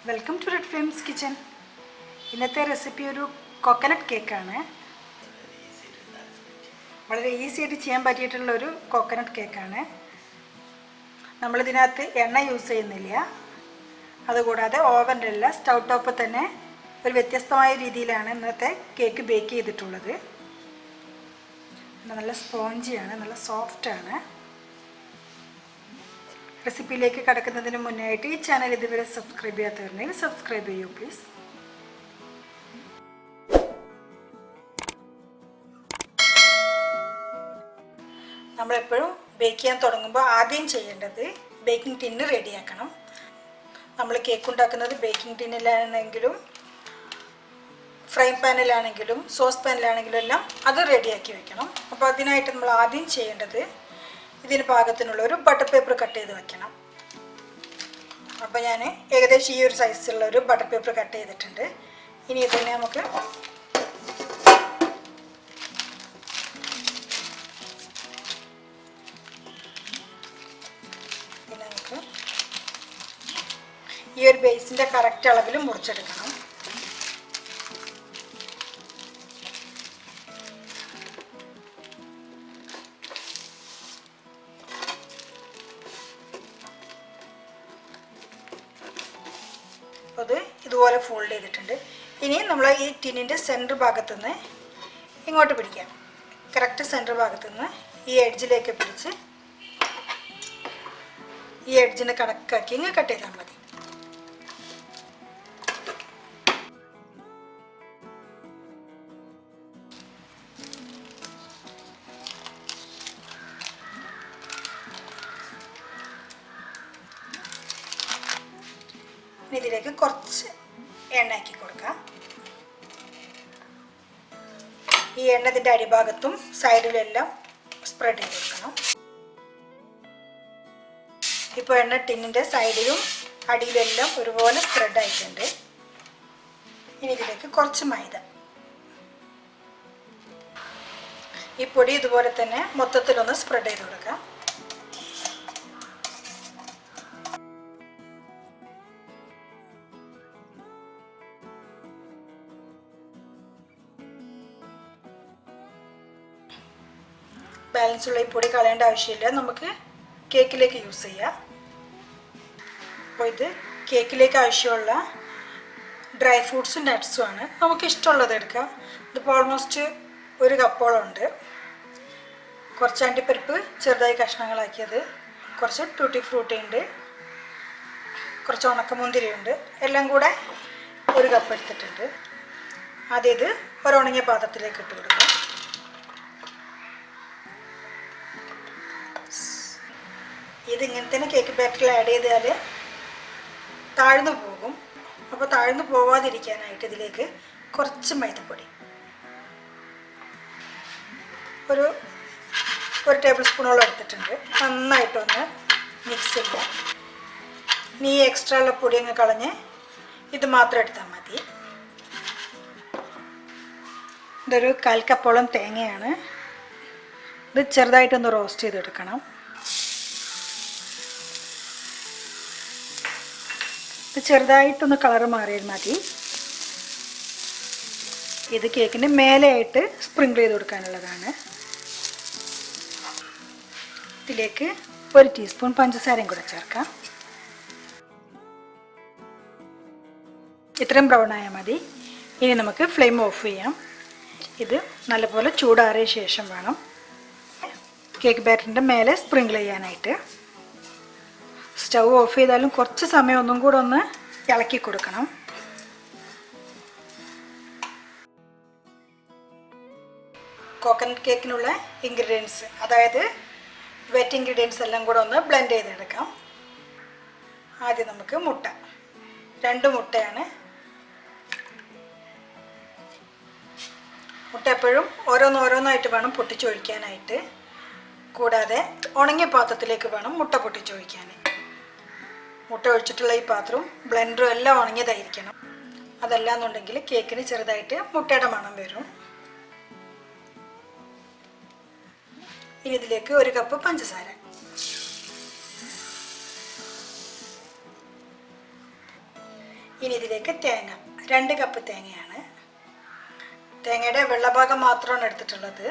Welcome to Red Flames kitchen. ഇന്നത്തെ recipe ഒരു coconut കേക്കാണ്. വളരെ ഈസി ആയിട്ട് ചെയ്യാൻ പറ്റിയിട്ടുള്ള ഒരു കോക്കനട്ട് കേക്കാണ്. നമ്മളിതിനകത്ത് എണ്ണ യൂസ് ചെയ്യുന്നില്ല. അതുകൂടാതെ ഓവനിലല്ല, സ്റ്റൗ ടോപ്പ് തന്നെ ഒരു വ്യത്യസ്തമായ രീതിയിലാണ് ഇന്നത്തെ കേക്ക് ബേക്ക് ചെയ്തിട്ടുള്ളത്. നല്ല സ്പോഞ്ചിയാണ്, നല്ല സോഫ്റ്റാണ്. റെസിപ്പിയിലേക്ക് കടക്കുന്നതിന് മുന്നായിട്ട് ഈ ചാനൽ ഇതുവരെ സബ്സ്ക്രൈബ് ചെയ്യാത്തവരുണ്ടെങ്കിൽ സബ്സ്ക്രൈബ് ചെയ്യൂ പ്ലീസ്. നമ്മളെപ്പോഴും ബേക്ക് ചെയ്യാൻ തുടങ്ങുമ്പോൾ ആദ്യം ചെയ്യേണ്ടത് ബേക്കിംഗ് ടിന്ന് റെഡിയാക്കണം. നമ്മൾ കേക്ക് ഉണ്ടാക്കുന്നത് ബേക്കിംഗ് ടിന്നിലാണെങ്കിലും ഫ്രൈ പാനിലാണെങ്കിലും സോസ് പാനിലാണെങ്കിലും എല്ലാം അത് റെഡിയാക്കി വെക്കണം. അപ്പോൾ അതിനായിട്ട് നമ്മൾ ആദ്യം ചെയ്യേണ്ടത് ഇതിന് പാകത്തിനുള്ള ഒരു ബട്ടർ പേപ്പർ കട്ട് ചെയ്ത് വെക്കണം. അപ്പോൾ ഞാൻ ഏകദേശം ഈ ഒരു സൈസിലുള്ള ഒരു ബട്ടർ പേപ്പർ കട്ട് ചെയ്തിട്ടുണ്ട്. ഇനി ഇതിനെ നമുക്ക് ഈ ഒരു ബേസിൻ്റെ കറക്റ്റ് അളവിൽ മുറിച്ചെടുക്കണം. അത് ഇതുപോലെ ഫോൾഡ് ചെയ്തിട്ടുണ്ട്. ഇനി നമ്മൾ ഈ ടിന്നിൻ്റെ സെൻറ്റർ ഭാഗത്തുനിന്ന് ഇങ്ങോട്ട് പിടിക്കാം. കറക്റ്റ് സെൻറ്റർ ഭാഗത്തുനിന്ന് ഈ എഡ്ജിലേക്ക് പിടിച്ച് ഈ എഡ്ജിനെ കണക്കാക്കി ഇങ്ങനെ കട്ട് ചെയ്താൽ മതി. ഇതിലേക്ക് കുറച്ച് എണ്ണ ആക്കി കൊടുക്കാം. ഈ എണ്ണ ഇതിൻ്റെ അടിഭാഗത്തും സൈഡിലും എല്ലാം സ്പ്രെഡ് ചെയ്ത് കൊടുക്കണം. ഇപ്പോൾ എണ്ണ ടിന്നിൻ്റെ സൈഡിലും അടിയിലും എല്ലാം ഒരുപോലെ സ്പ്രെഡ് ആയിട്ടുണ്ട്. ഇനി ഇതിലേക്ക് കുറച്ച് മൈദ. ഈ പൊടി ഇതുപോലെ തന്നെ മൊത്തത്തിലൊന്ന് സ്പ്രെഡ് ചെയ്ത് കൊടുക്കാം. ബാലൻസ് ഉള്ള ഈ പൊടി കളയേണ്ട ആവശ്യമില്ല, നമുക്ക് കേക്കിലേക്ക് യൂസ് ചെയ്യാം. അപ്പോൾ ഇത് കേക്കിലേക്ക് ആവശ്യമുള്ള ഡ്രൈ ഫ്രൂട്ട്സും നട്ട്സും ആണ്. നമുക്ക് ഇഷ്ടമുള്ളത് എടുക്കാം. ഇതിപ്പോൾ ഓൾമോസ്റ്റ് ഒരു കപ്പോളം ഉണ്ട്. കുറച്ച് അണ്ടിപ്പരിപ്പ് ചെറുതായി കഷ്ണങ്ങളാക്കിയത്, കുറച്ച് ടൂട്ടി ഫ്രൂട്ടി ഉണ്ട്, കുറച്ച് ഉണക്കമുന്തിരി ഉണ്ട്. എല്ലാം കൂടെ ഒരു കപ്പ് എടുത്തിട്ടുണ്ട്. ആദ്യം ഇത് ഒരു ഉണങ്ങിയ പാത്രത്തിലേക്ക് ഇട്ട് കൊടുക്കാം. ഇതിങ്ങനെ തന്നെ കേക്ക് ബാറ്ററിൽ ആഡ് ചെയ്താൽ താഴ്ന്നു പോകും. അപ്പോൾ താഴ്ന്നു പോവാതിരിക്കാനായിട്ട് ഇതിലേക്ക് കുറച്ച് മൈദപ്പൊടി, ഒരു ടേബിൾ സ്പൂണോളം എടുത്തിട്ടുണ്ട്. നന്നായിട്ടൊന്ന് മിക്സ് ചെയ്യാം. ഇനി ഈ എക്സ്ട്രാ ഉള്ള പൊടി അങ്ങ് കളഞ്ഞ് ഇത് മാത്രം എടുത്താൽ മതി. ഇതൊരു 1/4 കപ്പോളം തേങ്ങയാണ്. ഇത് ചെറുതായിട്ടൊന്ന് റോസ്റ്റ് ചെയ്തെടുക്കണം. ഇത് ചെറുതായിട്ടൊന്ന് കളറ് മാറിയാൽ മതി. ഇത് കേക്കിന് മേലെയായിട്ട് സ്പ്രിങ്കിൾ ചെയ്ത് കൊടുക്കാനുള്ളതാണ്. ഇതിലേക്ക് 1 ടീസ്പൂൺ പഞ്ചസാരയും കൂടെ ചേർക്കാം. ഇത്രയും ബ്രൗൺ ആയാൽ മതി. ഇനി നമുക്ക് ഫ്ലെയിം ഓഫ് ചെയ്യാം. ഇത് നല്ലപോലെ ചൂടാറിയ ശേഷം വേണം കേക്ക് ബാറ്ററിൻ്റെ മേലെ സ്പ്രിങ്കിൾ ചെയ്യാനായിട്ട്. സ്റ്റൗ ഓഫ് ചെയ്താലും കുറച്ച് സമയം ഒന്നും കൂടെ ഒന്ന് ഇളക്കി കൊടുക്കണം. കോക്കനട്ട് കേക്കിനുള്ള ഇൻഗ്രീഡിയൻസ്, അതായത് വെറ്റ് ഇൻഗ്രീഡിയൻസ് എല്ലാം കൂടെ ഒന്ന് ബ്ലെൻഡ് ചെയ്തെടുക്കാം. ആദ്യം നമുക്ക് മുട്ട, 2 മുട്ടയാണ്. മുട്ട എപ്പോഴും ഓരോന്നോരോന്നായിട്ട് വേണം പൊട്ടിച്ചൊഴിക്കാനായിട്ട്. കൂടാതെ ഉണങ്ങിയ പാത്രത്തിലേക്ക് വേണം മുട്ട പൊട്ടിച്ചൊഴിക്കാൻ. മുട്ട ഒഴിച്ചിട്ടുള്ള ഈ പാത്രവും ബ്ലെൻഡറും എല്ലാം ഉണങ്ങിയതായിരിക്കണം. അതല്ലാന്നുണ്ടെങ്കിൽ കേക്കിന് ചെറുതായിട്ട് മുട്ടയുടെ മണം വരും. ഇനി ഇതിലേക്ക് 1 കപ്പ് പഞ്ചസാര, ഇനി ഇതിലേക്ക് തേങ്ങ, 2 കപ്പ് തേങ്ങയാണ്. തേങ്ങയുടെ വെള്ളഭാഗം മാത്രമാണ് എടുത്തിട്ടുള്ളത്.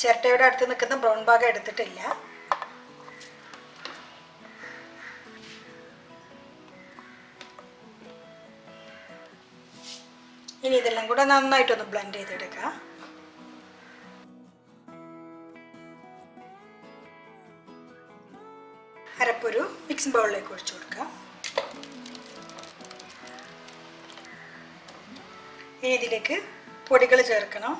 ചിരട്ടയുടെ അടുത്ത് നിൽക്കുന്ന ബ്രൗൺ ഭാഗം എടുത്തിട്ടില്ല. ഇനി ഇതെല്ലാം കൂടെ നന്നായിട്ടൊന്ന് ബ്ലെൻഡ് ചെയ്തെടുക്കുക. അരപ്പൊരു മിക്സിംഗ് ബൗളിലേക്ക് ഒഴിച്ചു കൊടുക്കുക. ഇനി ഇതിലേക്ക് പൊടികൾ ചേർക്കണം.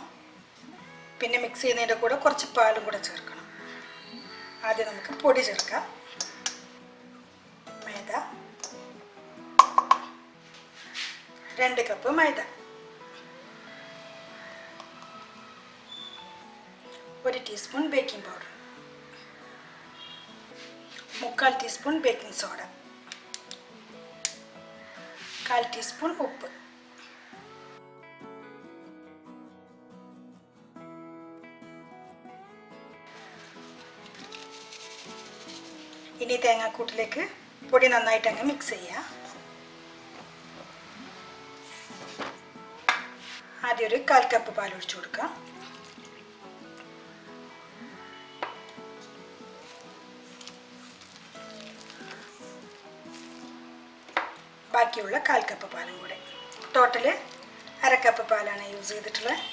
പിന്നെ മിക്സ് ചെയ്യുന്നതിൻ്റെ കൂടെ കുറച്ച് പാലും കൂടെ ചേർക്കണം. ആദ്യം നമുക്ക് പൊടി ചേർക്കാം. മൈദ, 2 കപ്പ് മൈദ, 1 teaspoon baking powder, 3/4 teaspoon baking soda, 1/4 teaspoon ഉപ്പ്. ഇനി തേങ്ങാക്കൂട്ടിലേക്ക് പൊടി നന്നായിട്ട് അങ്ങ് മിക്സ് ചെയ്യുക. ആദ്യം ഒരു 1/4 കപ്പ് പാൽ ഒഴിച്ചു കൊടുക്കുക. ബാക്കിയുള്ള 1/4 കപ്പ് പാലും കൂടെ. ടോട്ടല് 1/2 കപ്പ് പാലാണ് യൂസ് ചെയ്തിട്ടുള്ളത്.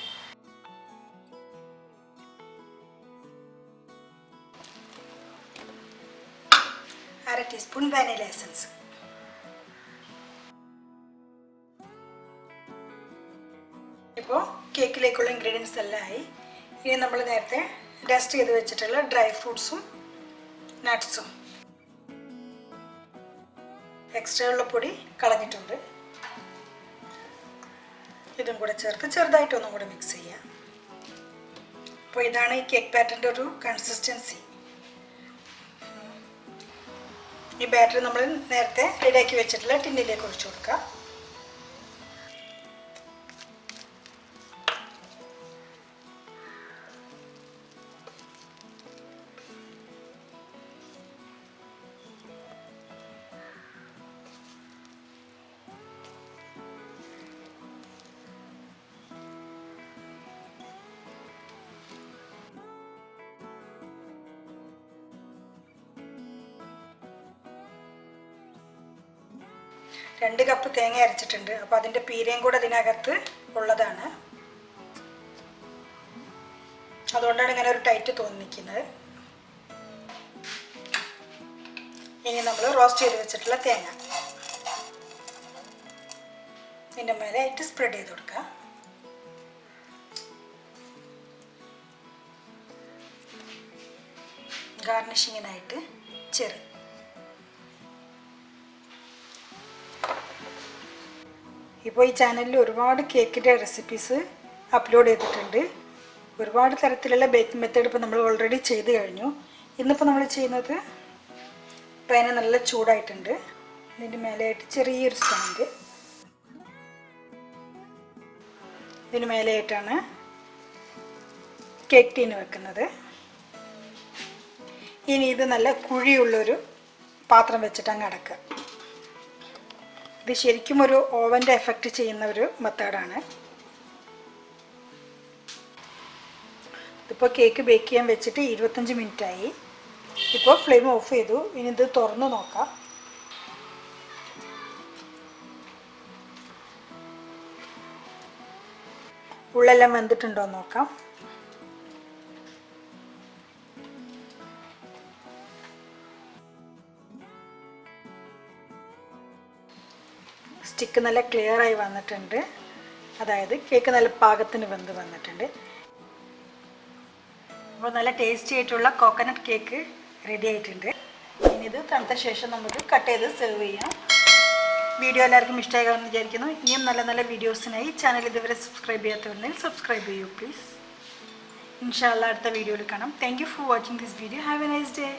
അര ടീസ്പൂൺ വാനില എസൻസ്. ഇപ്പോൾ കേക്കിലേക്കുള്ള ഇൻഗ്രീഡിയൻസ് എല്ലാം ആയി. ഇനി നമ്മൾ നേരത്തെ ഡസ്റ്റ് ചെയ്ത് വെച്ചിട്ടുള്ള ഡ്രൈ ഫ്രൂട്ട്സും നട്ട്സും, എക്സ്ട്രാ ഉള്ള പൊടി കളഞ്ഞിട്ടുണ്ട്, ഇതും കൂടെ ചേർത്ത് ചെറുതായിട്ടൊന്നും കൂടെ മിക്സ് ചെയ്യുക. അപ്പോൾ ഇതാണ് ഈ കേക്ക് ബാറ്ററിൻ്റെ ഒരു കൺസിസ്റ്റൻസി. ഈ ബാറ്റർ നമ്മൾ നേരത്തെ റെഡിയാക്കി വെച്ചിട്ടുള്ള ടിന്നിലേക്ക് ഒഴിച്ചു കൊടുക്കുക. രണ്ട് കപ്പ് തേങ്ങ അരച്ചിട്ടുണ്ട്. അപ്പോൾ അതിൻ്റെ പീരയും കൂടെ അതിനകത്ത് ഉള്ളതാണ്. അതുകൊണ്ടാണ് ഇങ്ങനെ ഒരു ടൈറ്റ് തോന്നിക്കുന്നത്. ഇനി നമ്മൾ റോസ്റ്റ് ചെയ്ത് വെച്ചിട്ടുള്ള തേങ്ങ ഇതിൻ്റെ മേലെ ആയിട്ട് സ്പ്രെഡ് ചെയ്ത് കൊടുക്കുക. ഗാർണിഷിങ്ങിനായിട്ട് ചെറി. ഇപ്പോൾ ഈ ചാനലിൽ ഒരുപാട് കേക്കിൻ്റെ റെസിപ്പീസ് അപ്ലോഡ് ചെയ്തിട്ടുണ്ട്. ഒരുപാട് തരത്തിലുള്ള ബേക്കിംഗ് മെത്തേഡ് ഇപ്പോൾ നമ്മൾ ഓൾറെഡി ചെയ്ത് കഴിഞ്ഞു. ഇന്നിപ്പോൾ നമ്മൾ ചെയ്യുന്നത് പാന് നല്ല ചൂടായിട്ടുണ്ട്. ഇതിൻ്റെ മേലെയായിട്ട് ചെറിയൊരു സ്റ്റാൻഡ്, ഇതിന് മേലെയായിട്ടാണ് കേക്ക് ടീന് വെക്കുന്നത്. ഇനി ഇത് നല്ല കുഴിയുള്ളൊരു പാത്രം വെച്ചിട്ട് അങ്ങ് അടക്കുക. ഇത് ശരിക്കും ഒരു ഓവൻ്റെ എഫക്റ്റ് ചെയ്യുന്ന ഒരു മെത്തേഡാണ്. ഇപ്പോൾ കേക്ക് ബേക്ക് ചെയ്യാൻ വെച്ചിട്ട് 25 മിനിറ്റായി. ഇപ്പോൾ ഫ്ലെയിം ഓഫ് ചെയ്തു. ഇനി ഇത് തുറന്ന് നോക്കാം. ഉള്ളെല്ലാം വെന്തിട്ടുണ്ടോ എന്ന് നോക്കാം. സ്റ്റിക്ക് നല്ല ക്ലിയറായി വന്നിട്ടുണ്ട്. അതായത് കേക്ക് നല്ല പാകത്തിന് വെന്ത് വന്നിട്ടുണ്ട്. അപ്പോൾ നല്ല ടേസ്റ്റി ആയിട്ടുള്ള കോക്കനട്ട് കേക്ക് റെഡി ആയിട്ടുണ്ട്. ഇനി ഇത് തണുത്ത ശേഷം നമുക്ക് കട്ട് ചെയ്ത് സെർവ് ചെയ്യാം. വീഡിയോ എല്ലാവർക്കും ഇഷ്ടമാകാമെന്ന് വിചാരിക്കുന്നു. ഇനിയും നല്ല നല്ല വീഡിയോസിനായി ചാനൽ ഇതുവരെ സബ്സ്ക്രൈബ് ചെയ്യാത്തവരുണ്ടെങ്കിൽ സബ്സ്ക്രൈബ് ചെയ്യൂ പ്ലീസ്. ഇൻഷാ അല്ലാഹ് അടുത്ത വീഡിയോയിൽ കാണാം. Thank you for watching this video. Have A nice day.